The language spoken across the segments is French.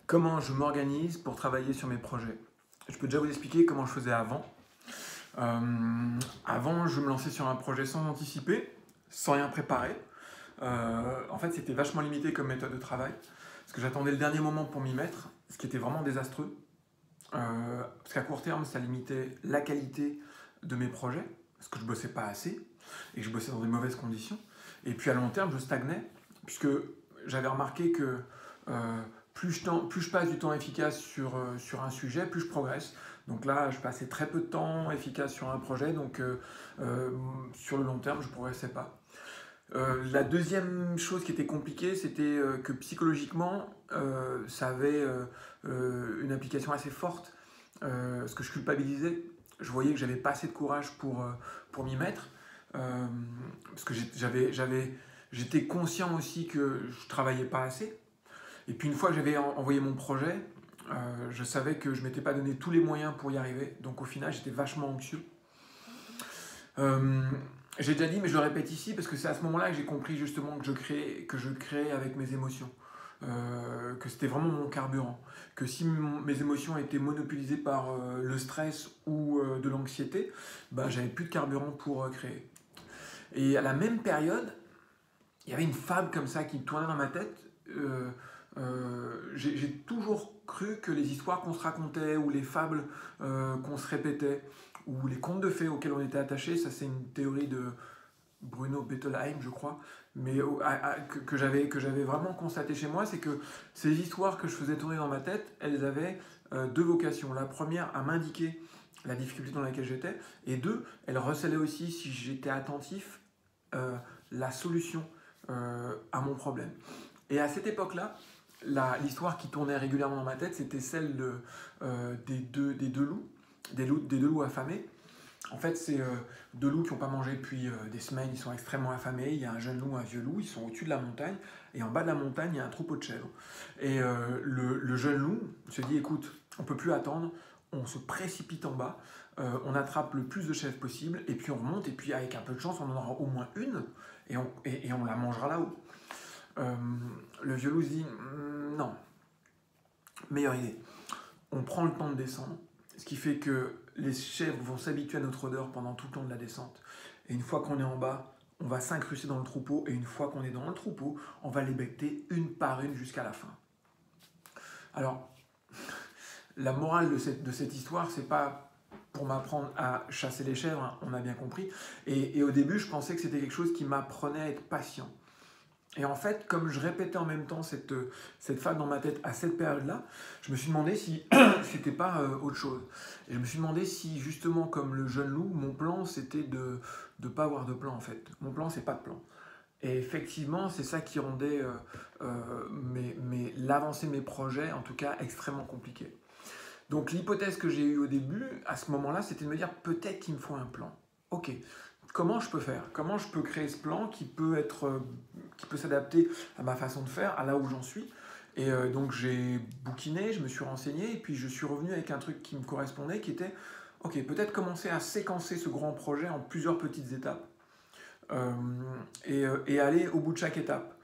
Comment je m'organise pour travailler sur mes projets? Je peux déjà vous expliquer comment je faisais avant. Avant, je me lançais sur un projet sans anticiper, sans rien préparer. En fait, c'était vachement limité comme méthode de travail, parce que j'attendais le dernier moment pour m'y mettre, ce qui était vraiment désastreux. Parce qu'à court terme, ça limitait la qualité de mes projets, parce que je bossais pas assez, et je bossais dans des mauvaises conditions. Et puis à long terme, je stagnais, puisque j'avais remarqué que plus je passe du temps efficace sur un sujet, plus je progresse. Donc là, je passais très peu de temps efficace sur un projet, donc sur le long terme, je ne progressais pas. La deuxième chose qui était compliquée, c'était que psychologiquement, ça avait une application assez forte, parce que je culpabilisais. Je voyais que j'avais pas assez de courage pour m'y mettre, parce que j'étais conscient aussi que je travaillais pas assez. Et puis une fois que j'avais envoyé mon projet, je savais que je m'étais pas donné tous les moyens pour y arriver. Donc au final, j'étais vachement anxieux. J'ai déjà dit, mais je le répète ici, parce que c'est à ce moment-là que j'ai compris justement que je créais avec mes émotions. Que c'était vraiment mon carburant. Que si mes émotions étaient monopolisées par le stress ou de l'anxiété, bah, j'avais plus de carburant pour créer. Et à la même période, il y avait une fable comme ça qui tournait dans ma tête. J'ai toujours cru que les histoires qu'on se racontait ou les fables qu'on se répétait ou les contes de fées auxquels on était attaché, ça c'est une théorie de Bruno Bettelheim, je crois, mais que j'avais vraiment constaté chez moi, c'est que ces histoires que je faisais tourner dans ma tête, elles avaient deux vocations. La première, à m'indiquer la difficulté dans laquelle j'étais, et deux, elles recélaient aussi, si j'étais attentif, la solution à mon problème. Et à cette époque-là, l'histoire qui tournait régulièrement dans ma tête, c'était celle des deux loups affamés. En fait, c'est deux loups qui n'ont pas mangé depuis des semaines, ils sont extrêmement affamés. Il y a un jeune loup, un vieux loup, ils sont au-dessus de la montagne, et en bas de la montagne, il y a un troupeau de chèvres. Et le jeune loup se dit, écoute, on ne peut plus attendre, on se précipite en bas, on attrape le plus de chèvres possible, et puis on remonte, et puis avec un peu de chance, on en aura au moins une, et on la mangera là-haut. Le vieux loup se dit, non, meilleure idée. On prend le temps de descendre, ce qui fait que les chèvres vont s'habituer à notre odeur pendant tout le temps de la descente. Et une fois qu'on est en bas, on va s'incruster dans le troupeau, et une fois qu'on est dans le troupeau, on va les becqueter une par une jusqu'à la fin. Alors, la morale de cette histoire, c'est pas pour m'apprendre à chasser les chèvres, hein, on a bien compris. Et au début, je pensais que c'était quelque chose qui m'apprenait à être patient. Et en fait, comme je répétais en même temps cette fable dans ma tête à cette période-là, je me suis demandé si c'était pas autre chose. Et je me suis demandé si, justement, comme le jeune loup, mon plan, c'était de ne pas avoir de plan, en fait. Mon plan, c'est pas de plan. Et effectivement, c'est ça qui rendait l'avancée de mes projets, en tout cas, extrêmement compliqué. Donc l'hypothèse que j'ai eue au début, à ce moment-là, c'était de me dire, peut-être qu'il me faut un plan. Ok, comment je peux faire? Comment je peux créer ce plan qui peut s'adapter à ma façon de faire, à là où j'en suis? Et donc j'ai bouquiné, je me suis renseigné, et puis je suis revenu avec un truc qui me correspondait, qui était, ok, peut-être commencer à séquencer ce grand projet en plusieurs petites étapes, et aller au bout de chaque étape.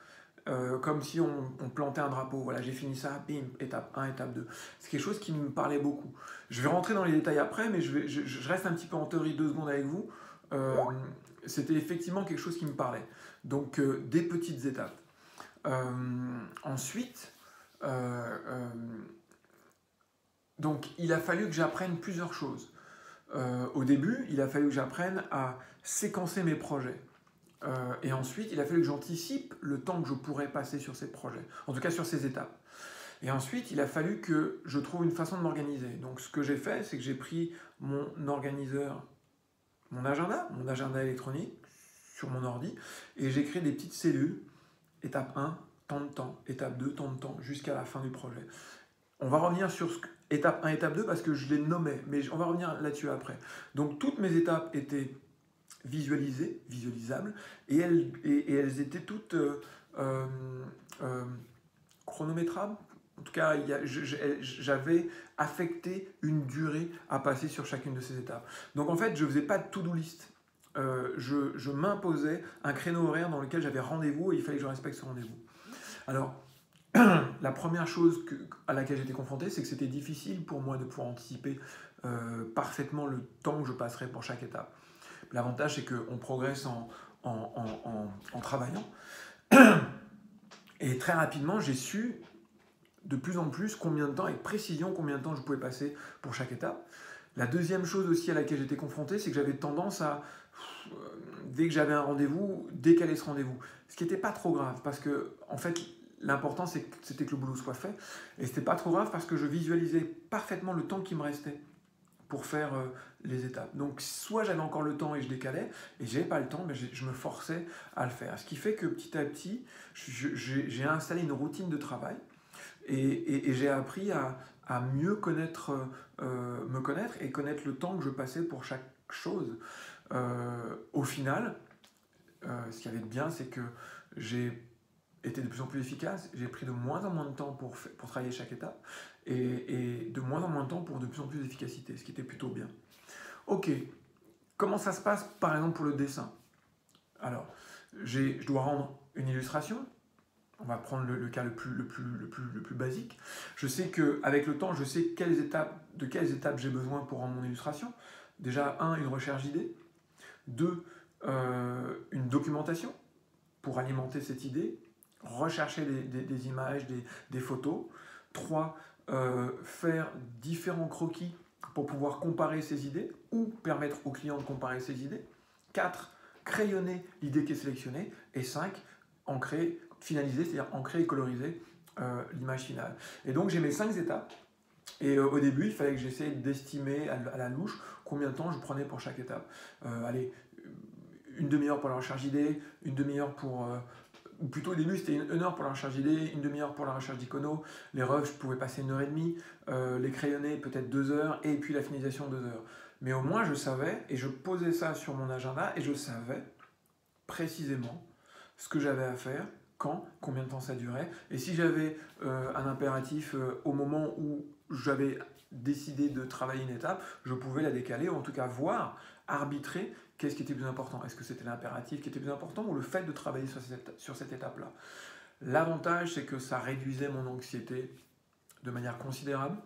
Comme si on plantait un drapeau. Voilà, j'ai fini ça, bim, étape 1, étape 2. C'est quelque chose qui me parlait beaucoup. Je vais rentrer dans les détails après, mais je reste un petit peu en théorie 2 secondes avec vous. C'était effectivement quelque chose qui me parlait. Donc, des petites étapes. Ensuite, donc, il a fallu que j'apprenne plusieurs choses. Au début, il a fallu que j'apprenne à séquencer mes projets. Et ensuite, il a fallu que j'anticipe le temps que je pourrais passer sur ces projets, en tout cas sur ces étapes. Et ensuite, il a fallu que je trouve une façon de m'organiser. Donc ce que j'ai fait, c'est que j'ai pris mon organiseur, mon agenda électronique, sur mon ordi, et j'ai créé des petites cellules, étape 1, tant de temps, étape 2, tant de temps, jusqu'à la fin du projet. On va revenir sur étape 1, étape 2, parce que je les nommais, mais on va revenir là-dessus après. Donc toutes mes étapes étaient visualisables, et elles étaient toutes chronométrables. En tout cas, j'avais affecté une durée à passer sur chacune de ces étapes. Donc en fait, je ne faisais pas de to-do list. Je m'imposais un créneau horaire dans lequel j'avais rendez-vous et il fallait que je respecte ce rendez-vous. Alors, la première chose à laquelle j'étais confronté, c'est que c'était difficile pour moi de pouvoir anticiper parfaitement le temps que je passerais pour chaque étape. L'avantage, c'est qu'on progresse en travaillant. Et très rapidement, j'ai su de plus en plus combien de temps, avec précision, combien de temps je pouvais passer pour chaque étape. La deuxième chose aussi à laquelle j'étais confronté, c'est que j'avais tendance à, dès que j'avais un rendez-vous, décaler ce rendez-vous. Ce qui n'était pas trop grave, parce que, en fait, l'important, c'était que le boulot soit fait. Et c'était pas trop grave parce que je visualisais parfaitement le temps qui me restait pour faire les étapes. Donc, soit j'avais encore le temps et je décalais, et j'avais pas le temps, mais je me forçais à le faire. Ce qui fait que petit à petit, j'ai installé une routine de travail et j'ai appris à mieux me connaître et connaître le temps que je passais pour chaque chose. Au final, ce qui avait de bien, c'est que j'ai été de plus en plus efficace, j'ai pris de moins en moins de temps pour travailler chaque étape et de moins en moins de temps pour de plus en plus d'efficacité, ce qui était plutôt bien. Ok, comment ça se passe par exemple pour le dessin? Alors, je dois rendre une illustration. On va prendre le cas le plus basique. Je sais qu'avec le temps, je sais de quelles étapes j'ai besoin pour rendre mon illustration. Déjà, une recherche d'idées. 2, une documentation pour alimenter cette idée. Rechercher des images, des photos. 3, faire différents croquis pour pouvoir comparer ces idées ou permettre au client de comparer ces idées. 4, crayonner l'idée qui est sélectionnée. Et 5, finaliser, c'est-à-dire ancrer et coloriser l'image finale. Et donc j'ai mes 5 étapes. Et au début, il fallait que j'essaie d'estimer à la louche combien de temps je prenais pour chaque étape. Allez, une demi-heure pour la recherche d'idées, une demi-heure pour... ou plutôt au début, c'était une heure pour la recherche d'idées, une demi-heure pour la recherche d'iconos. Les roughs, je pouvais passer 1h30, les crayonnés, peut-être 2 heures, et puis la finalisation, 2 heures. Mais au moins, je savais, et je posais ça sur mon agenda, et je savais précisément ce que j'avais à faire, quand, combien de temps ça durait. Et si j'avais un impératif au moment où j'avais décidé de travailler une étape, je pouvais la décaler, ou en tout cas voir, arbitrer qu'est-ce qui était plus important. Est-ce que c'était l'impératif qui était plus important ou le fait de travailler sur cette étape-là? L'avantage, c'est que ça réduisait mon anxiété de manière considérable.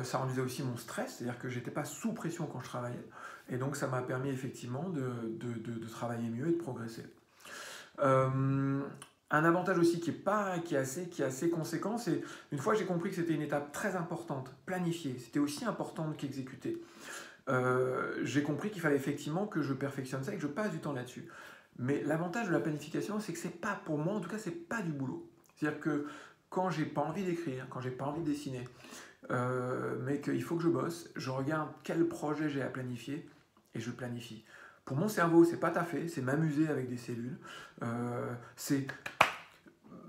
Ça réduisait aussi mon stress, c'est-à-dire que je n'étais pas sous pression quand je travaillais. Et donc, ça m'a permis effectivement de travailler mieux et de progresser. Un avantage aussi qui est assez conséquent, c'est une fois que j'ai compris que c'était une étape très importante, planifiée, c'était aussi important qu'exécuter. J'ai compris qu'il fallait effectivement que je perfectionne ça et que je passe du temps là-dessus. Mais l'avantage de la planification, c'est que c'est pas, pour moi en tout cas, c'est pas du boulot. C'est-à-dire que quand j'ai pas envie d'écrire, quand j'ai pas envie de dessiner, mais qu'il faut que je bosse, je regarde quel projet j'ai à planifier et je planifie. Pour mon cerveau, c'est pas taffé, c'est m'amuser avec des cellules, c'est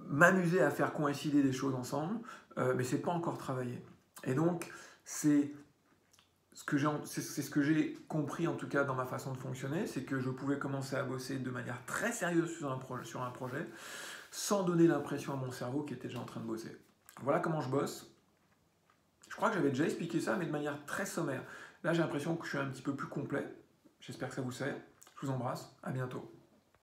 m'amuser à faire coïncider des choses ensemble, mais c'est pas encore travailler. Et donc, c'est ce que j'ai compris en tout cas dans ma façon de fonctionner, c'est que je pouvais commencer à bosser de manière très sérieuse sur un projet sans donner l'impression à mon cerveau qu'il était déjà en train de bosser. Voilà comment je bosse. Je crois que j'avais déjà expliqué ça, mais de manière très sommaire. Là, j'ai l'impression que je suis un petit peu plus complet. J'espère que ça vous sert. Je vous embrasse. À bientôt.